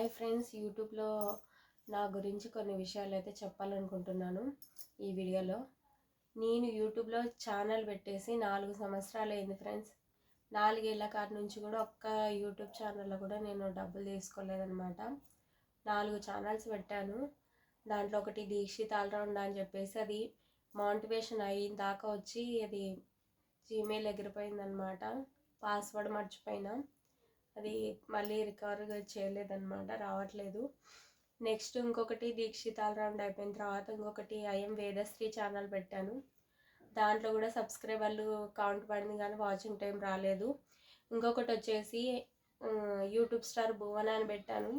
Hi friends, యూట్యూబ్లో నా గురించి కొన్ని విషయాలు అయితే చెప్పాలనుకుంటున్నాను ఈ వీడియోలో. నేను యూట్యూబ్లో ఛానల్ పెట్టేసి 4 సంవత్సరాలు అయింది ఫ్రెండ్స్. 4 ఏళ్ళ కాడి నుంచి కూడా ఒక్క యూట్యూబ్ ఛానల్లో కూడా నేను డబ్బులు తీసుకోలేదన్నమాట. 4 ఛానల్స్ పెట్టాను. దాంట్లో ఒకటి దీక్షిత్ ఆల్రౌండ్ అని చెప్పేసి అది మోటివేషన్ అయిన దాకా వచ్చి అది జీమెయిల్ ఎగిరిపోయిందనమాట. పాస్వర్డ్ మర్చిపోయినా, అది మళ్ళీ రికవర్ చేయలేదన్నమాట, రావట్లేదు. నెక్స్ట్ ఇంకొకటి దీక్షిత్ ఆల్రౌండ్ అయిపోయిన తర్వాత ఇంకొకటి ఐఎం వేదశ్రీ ఛానల్ పెట్టాను. దాంట్లో కూడా సబ్స్క్రైబర్లు కౌంట్ పడింది కానీ వాచింగ్ టైం రాలేదు. ఇంకొకటి వచ్చేసి యూట్యూబ్ స్టార్ భువన అని పెట్టాను.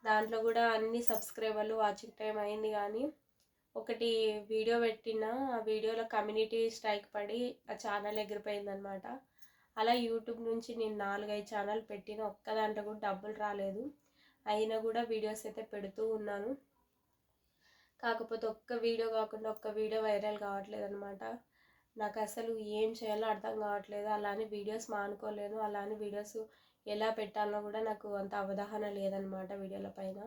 దాంట్లో కూడా అన్ని సబ్స్క్రైబర్లు వాచింగ్ టైం అయింది కానీ ఒకటి వీడియో పెట్టిన ఆ వీడియోలో కమ్యూనిటీ స్ట్రైక్ పడి ఆ ఛానల్ ఎగిరిపోయిందనమాట. అలా యూట్యూబ్ నుంచి నేను 4-5 ఛానల్ పెట్టిన, ఒక్క దాంట్లో కూడా డబ్బులు రాలేదు. అయినా కూడా వీడియోస్ అయితే పెడుతూ ఉన్నాను. కాకపోతే ఒక్క వీడియో కాకుండా ఒక్క వీడియో వైరల్ కావట్లేదు అనమాట. నాకు అసలు ఏం చేయాలో అర్థం కావట్లేదు. అలానే వీడియోస్ మానుకోలేను, అలానే వీడియోస్ ఎలా పెట్టాలో కూడా నాకు అంత అవగాహన లేదనమాట వీడియోల పైన.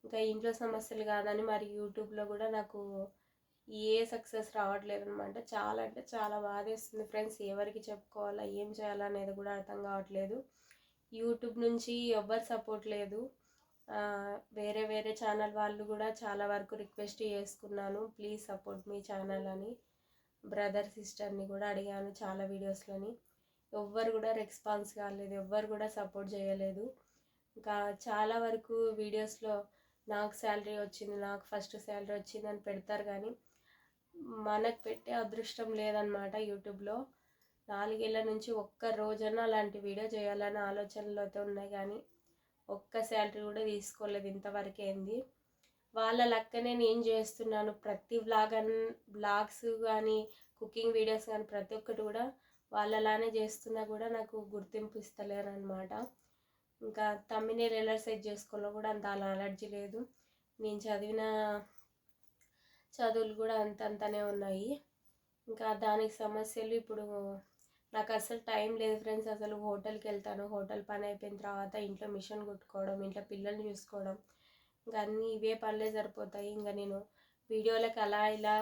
ఇంకా ఇంట్లో సమస్యలు కాదని మరి యూట్యూబ్లో కూడా నాకు ఏ సక్సెస్ రావట్లేదు అనమాట. చాలా అంటే చాలా బాధేస్తుంది ఫ్రెండ్స్. ఎవరికి చెప్పుకోవాలా, ఏం చేయాలా అనేది కూడా అర్థం కావట్లేదు. యూట్యూబ్ నుంచి ఎవ్వరు సపోర్ట్ లేదు. వేరే వేరే ఛానల్ వాళ్ళు కూడా చాలా వరకు రిక్వెస్ట్ చేసుకున్నాను, ప్లీజ్ సపోర్ట్ మీ ఛానల్ అని. బ్రదర్ సిస్టర్ని కూడా అడిగాను చాలా వీడియోస్లోని. ఎవ్వరు కూడా రెస్పాన్స్ కాలేదు, ఎవ్వరు కూడా సపోర్ట్ చేయలేదు. ఇంకా చాలా వరకు వీడియోస్లో నాకు శాలరీ వచ్చింది, నాకు ఫస్ట్ శాలరీ వచ్చింది అని పెడతారు కానీ మనకు పెట్టే అదృష్టం లేదనమాట. యూట్యూబ్లో 4 ఏళ్ళ నుంచి ఒక్క రోజన్నా అలాంటి వీడియో చేయాలనే ఆలోచనలు అయితే ఉన్నాయి కానీ ఒక్క శాలరీ కూడా తీసుకోలేదు ఇంతవరకు. ఏంది వాళ్ళ లెక్కనే నేను చేస్తున్నాను. ప్రతి బ్లాగ్స్ కానీ కుకింగ్ వీడియోస్ కానీ ప్రతి ఒక్కటి కూడా వాళ్ళలానే చేస్తున్నా కూడా నాకు గుర్తింపు ఇస్తలేరు అనమాట. ఇంకా తమ్మినేలు ఎలా సెట్ చేసుకోవాలో కూడా అంత అలర్జీ లేదు. నేను చదివిన చదువులు కూడా అంతంతనే ఉన్నాయి. ఇంకా దానికి సమస్యలు ఇప్పుడు నాకు అసలు టైం లేదు ఫ్రెండ్స్. అసలు హోటల్కి వెళ్తాను, హోటల్ పని అయిపోయిన తర్వాత ఇంట్లో మిషన్ కుట్టుకోవడం, ఇంట్లో పిల్లల్ని చూసుకోవడం, ఇంకా అన్నీ ఇవే పనులే సరిపోతాయి. ఇంకా నేను వీడియోలకు అలా ఇలా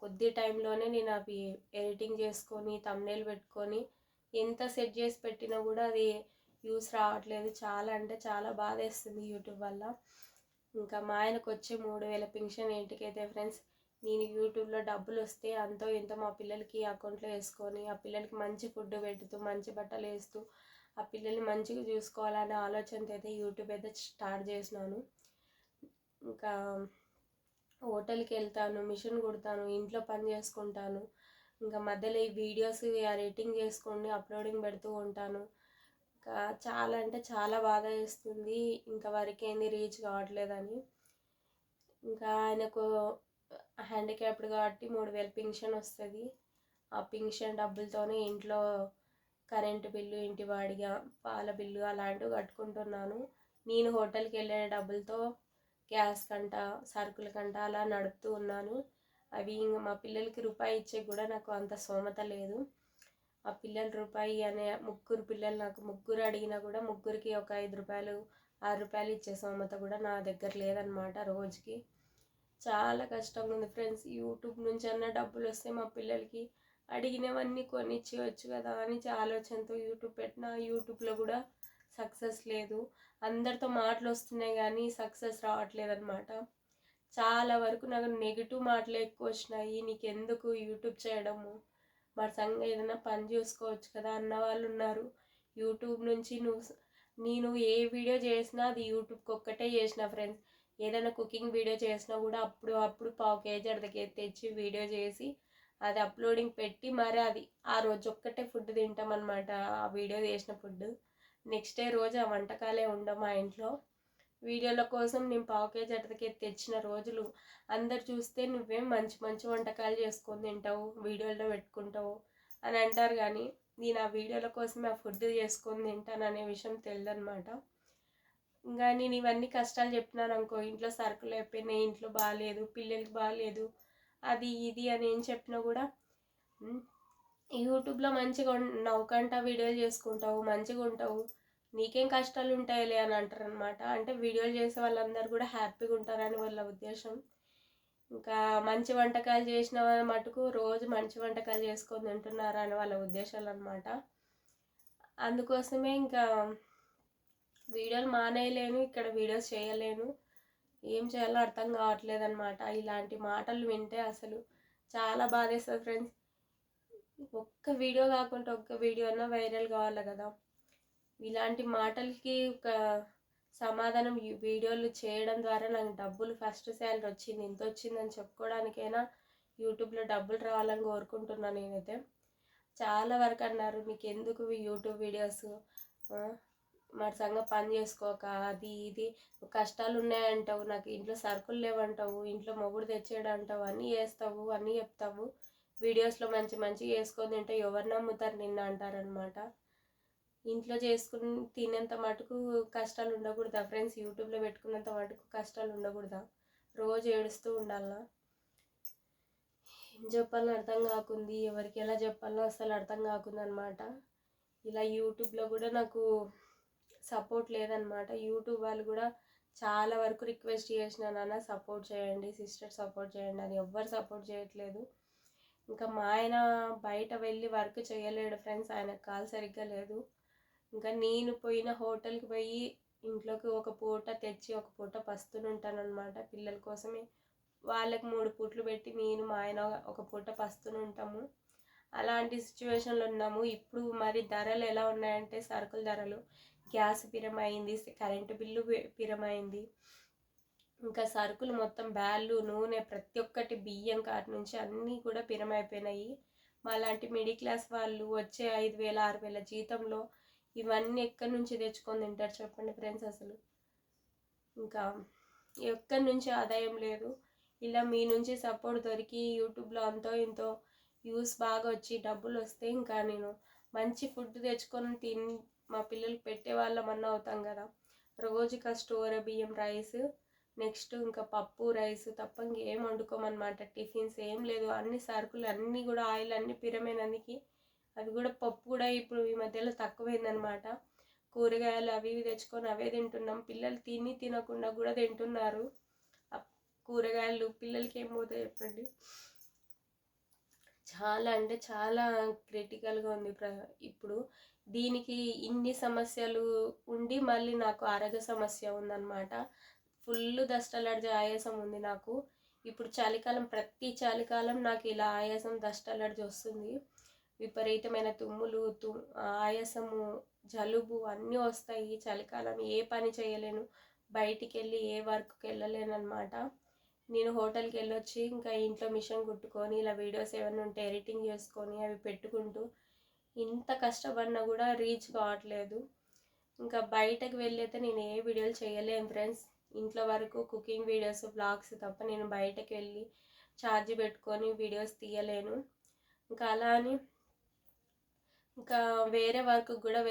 కొద్ది టైంలోనే నేను అవి ఎడిటింగ్ చేసుకొని తమ్నెయిల్ పెట్టుకొని ఎంత సెట్ చేసి పెట్టినా కూడా అది వ్యూస్ రావట్లేదు. చాలా అంటే చాలా బాధేస్తుంది యూట్యూబ్ వల్ల. ఇంకా మా ఆయనకు వచ్చే 3000 పెన్షన్ ఏంటికైతే ఫ్రెండ్స్, నేను యూట్యూబ్లో డబ్బులు వస్తే అంతో ఇంతో మా పిల్లలకి అకౌంట్లో వేసుకొని ఆ పిల్లలకి మంచి ఫుడ్ పెడుతూ మంచి బట్టలు వేస్తూ ఆ పిల్లల్ని మంచిగా చూసుకోవాలనే ఆలోచనతో అయితే యూట్యూబ్ అయితే స్టార్ట్ చేసినాను. ఇంకా హోటల్కి వెళ్తాను, మిషన్ కుడతాను, ఇంట్లో పని చేసుకుంటాను. ఇంకా మధ్యలో ఈ వీడియోస్ ఎడిటింగ్ చేసుకొని అప్లోడింగ్ పెడుతూ ఉంటాను. ఇంకా చాలా అంటే చాలా బాధ వేస్తుంది. ఇంతవరకు ఏంది రీచ్ కావట్లేదని. ఇంకా ఆయనకు హ్యాండిక్యాప్డ్ కాబట్టి 3000 పెన్షన్ వస్తుంది. ఆ పెన్షన్ డబ్బులతోనే ఇంట్లో కరెంటు బిల్లు, ఇంటి వాడిగా పాల బిల్లు అలాంటివి కట్టుకుంటున్నాను. నేను హోటల్కి వెళ్ళే డబ్బులతో గ్యాస్ కంట సరుకుల కంట అలా నడుపుతూ ఉన్నాను. అవి ఇంకా మా పిల్లలకి రూపాయి ఇచ్చే కూడా నాకు అంత స్తోమత లేదు. ఆ పిల్లలు రూపాయి అనే 3 పిల్లలు, నాకు 3 అడిగినా కూడా ముగ్గురికి ఒక 5 రూపాయలు 6 రూపాయలు ఇచ్చే స్తోమత కూడా నా దగ్గర లేదనమాట రోజుకి. చాలా కష్టంగా ఉంది ఫ్రెండ్స్. యూట్యూబ్ నుంచి అన్న డబ్బులు వస్తే మా పిల్లలకి అడిగినవన్నీ కొనిచ్చేయచ్చు కదా అని ఆలోచనతో యూట్యూబ్ పెట్టిన. యూట్యూబ్లో కూడా సక్సెస్ లేదు. అందరితో మాటలు వస్తున్నాయి కానీ సక్సెస్ రావట్లేదు అనమాట. చాలా వరకు నాకు నెగిటివ్ మాటలు ఎక్కువ వచ్చినాయి. నీకెందుకు యూట్యూబ్ చేయడము, మరి సంగ ఏదైనా పని చూసుకోవచ్చు కదా అన్న వాళ్ళు ఉన్నారు. యూట్యూబ్ నుంచి నేను ఏ వీడియో చేసినా అది యూట్యూబ్కి ఒక్కటే చేసిన ఫ్రెండ్స్. ఏదైనా కుకింగ్ వీడియో చేసినా కూడా అప్పుడు పావు కేజీ అర్ధ తెచ్చి వీడియో చేసి అది అప్లోడింగ్ పెట్టి మరి అది ఆ రోజు ఒక్కటే ఫుడ్ తింటామన్నమాట. ఆ వీడియో చేసిన ఫుడ్ నెక్స్ట్ డే రోజు ఆ వంటకాలే ఉండవు మా ఇంట్లో. వీడియోల కోసం నేను పావు కేజీ అర్ధ తెచ్చిన రోజులు అందరు చూస్తే నువ్వేం మంచి మంచి వంటకాలు చేసుకొని తింటావు, వీడియోలో పెట్టుకుంటావు అని అంటారు కానీ నేను ఆ వీడియోల కోసమే ఆ ఫుడ్ చేసుకొని తింటాను అనే విషయం తెలియదన్నమాట. ఇంకా నేను ఇవన్నీ కష్టాలు చెప్పినాను అనుకో, ఇంట్లో సరుకులు అయిపోయినాయి, ఇంట్లో బాగాలేదు, పిల్లలకి బాగాలేదు, అది ఇది అని ఏం చెప్పినా కూడా యూట్యూబ్లో మంచిగా నవ్వుకుంటా వీడియోలు చేసుకుంటావు, మంచిగా ఉంటావు, నీకేం కష్టాలు ఉంటాయిలే అని అంటారనమాట. అంటే వీడియోలు చేసే వాళ్ళందరూ కూడా హ్యాపీగా ఉంటారని వాళ్ళ ఉద్దేశం. ఇంకా మంచి వంటకాలు చేసిన మటుకు రోజు మంచి వంటకాలు చేసుకొని తింటున్నారని వాళ్ళ ఉద్దేశాలన్నమాట. అందుకోసమే ఇంకా వీడియోలు మానేయలేను, ఇక్కడ వీడియోస్ చేయలేను. ఏం చేయాలో అర్థం కావట్లేదు అనమాట. ఇలాంటి మాటలు వింటే అసలు చాలా బాధేస్తుంది ఫ్రెండ్స్. ఒక్క వీడియో కాకుండా ఒక్క వీడియో అన్నా వైరల్ కావాలి కదా. ఇలాంటి మాటలకి ఒక సమాధానం వీడియోలు చేయడం ద్వారా నాకు డబ్బులు ఫస్ట్ శాలరీ వచ్చింది, ఇంత వచ్చిందని చెప్పుకోవడానికైనా యూట్యూబ్లో డబ్బులు రావాలని కోరుకుంటున్నాను నేనైతే. చాలా వరకు అన్నారు, నీకు ఎందుకు యూట్యూబ్ వీడియోస్, మరి సంగ పని చేసుకోక అది ఇది కష్టాలు ఉన్నాయంటావు, నాకు ఇంట్లో సరుకులు లేవంటావు, ఇంట్లో మొగుడు తెచ్చేయడం అంటావు, అన్నీ చేస్తావు, అన్నీ చెప్తావు, వీడియోస్లో మంచి మంచిగా చేసుకొని తింటే ఎవరు నమ్ముతారు నిన్న అంటారనమాట. ఇంట్లో చేసుకుని తినేంత మటుకు కష్టాలు ఉండకూడదా ఫ్రెండ్స్? యూట్యూబ్లో పెట్టుకున్నంత మటుకు కష్టాలు ఉండకూడదా? రోజు ఏడుస్తూ ఉండాలా? ఏం చెప్పాలో అర్థం కాకుంది, ఎవరికి ఎలా చెప్పాలో అసలు అర్థం కాకుంది అనమాట. ఇలా యూట్యూబ్లో కూడా నాకు సపోర్ట్ లేదనమాట. యూట్యూబ్ వాళ్ళు కూడా చాలా వరకు రిక్వెస్ట్ చేసిన, నాన్న సపోర్ట్ చేయండి, సిస్టర్ సపోర్ట్ చేయండి అని, ఎవ్వరు సపోర్ట్ చేయట్లేదు. ఇంకా మా ఆయన బయట వెళ్ళి వర్క్ చేయలేడు ఫ్రెండ్స్, ఆయనకు కాలు సరిగ్గా లేదు. ఇంకా నేను పోయిన హోటల్కి పోయి ఇంట్లోకి ఒక పూట తెచ్చి ఒక పూట పస్తునుంటానమాట పిల్లల కోసమే. వాళ్ళకి 3 పూట్లు పెట్టి నేను మా ఆయన ఒక పూట పస్తునుంటాము. అలాంటి సిచ్యువేషన్లో ఉన్నాము. ఇప్పుడు మరి ధరలు ఎలా ఉన్నాయంటే, సరుకుల ధరలు, గ్యాస్ పిరమైంది, కరెంటు బిల్లు పిరమైంది, ఇంకా సరుకులు మొత్తం బ్యాళ్ళు, నూనె, ప్రతి ఒక్కటి బియ్యం కాటి నుంచి అన్నీ కూడా పిరమైపోయినాయి. మాలాంటి మిడిల్ క్లాస్ వాళ్ళు వచ్చే 5,000 6,000 జీతంలో ఇవన్నీ ఎక్కడి నుంచి తెచ్చుకొని తింటారు చెప్పండి ఫ్రెండ్స్? అసలు ఇంకా ఎక్కడి నుంచి ఆదాయం లేదు. ఇలా మీ నుంచి సపోర్ట్ దొరికి యూట్యూబ్లో అంతో ఇంతో వ్యూస్ బాగా వచ్చి డబ్బులు వస్తే ఇంకా నేను మంచి ఫుడ్ తెచ్చుకొని తిని మా పిల్లలకి పెట్టే వాళ్ళమన్నా అవుతాం కదా. రోజుకి స్టోర్ బియ్యం, రైస్, నెక్స్ట్ ఇంకా పప్పు, రైస్ తప్ప ఇంకేం వండుకోమన్నమాట. టిఫిన్స్ ఏం లేదు, అన్ని సరుకులు అన్నీ కూడా ఆయిల్ అన్నీ పిరమైనందుకు అవి కూడా పప్పు కూడా ఇప్పుడు ఈ మధ్యలో తక్కువైందనమాట. కూరగాయలు అవి ఇవి తెచ్చుకొని అవే తింటున్నాం. పిల్లలు తినకుండా కూడా తింటున్నారు. కూరగాయలు పిల్లలకి ఏం పోతాయి చెప్పండి? చాలా అంటే చాలా క్రిటికల్గా ఉంది ఇప్పుడు. దీనికి ఇన్ని సమస్యలు ఉండి మళ్ళీ నాకు ఆరోగ్య సమస్య ఉందన్నమాట. ఫుల్ డస్ట్ అలర్జీ, ఆయాసం ఉంది నాకు. ఇప్పుడు చలికాలం, ప్రతి చలికాలం నాకు ఇలా ఆయాసం, డస్ట్ అలర్జీ వస్తుంది. విపరీతమైన తుమ్ములు, ఆయాసము, జలుబు అన్నీ వస్తాయి. చలికాలం ఏ పని చేయలేను, బయటికి వెళ్ళి ఏ వర్క్కి వెళ్ళలేను అనమాట. నేను హోటల్కి వెళ్ళొచ్చి ఇంకా ఇంట్లో మిషన్ కుట్టుకొని ఇలా వీడియోస్ ఏమైనా ఉంటే ఎడిటింగ్ చేసుకొని అవి పెట్టుకుంటూ ఇంత కష్టపడినా కూడా రీచ్ కావట్లేదు. ఇంకా బయటకు వెళ్ళైతే నేను ఏ వీడియోలు చేయలేను ఫ్రెండ్స్. ఇంట్లో వరకు కుకింగ్ వీడియోస్, బ్లాగ్స్ తప్ప నేను బయటకు వెళ్ళి ఛార్జ్ పెట్టుకొని వీడియోస్ తీయలేను. ఇంకా అలా అని ఇంకా వేరే వర్క్ కూడా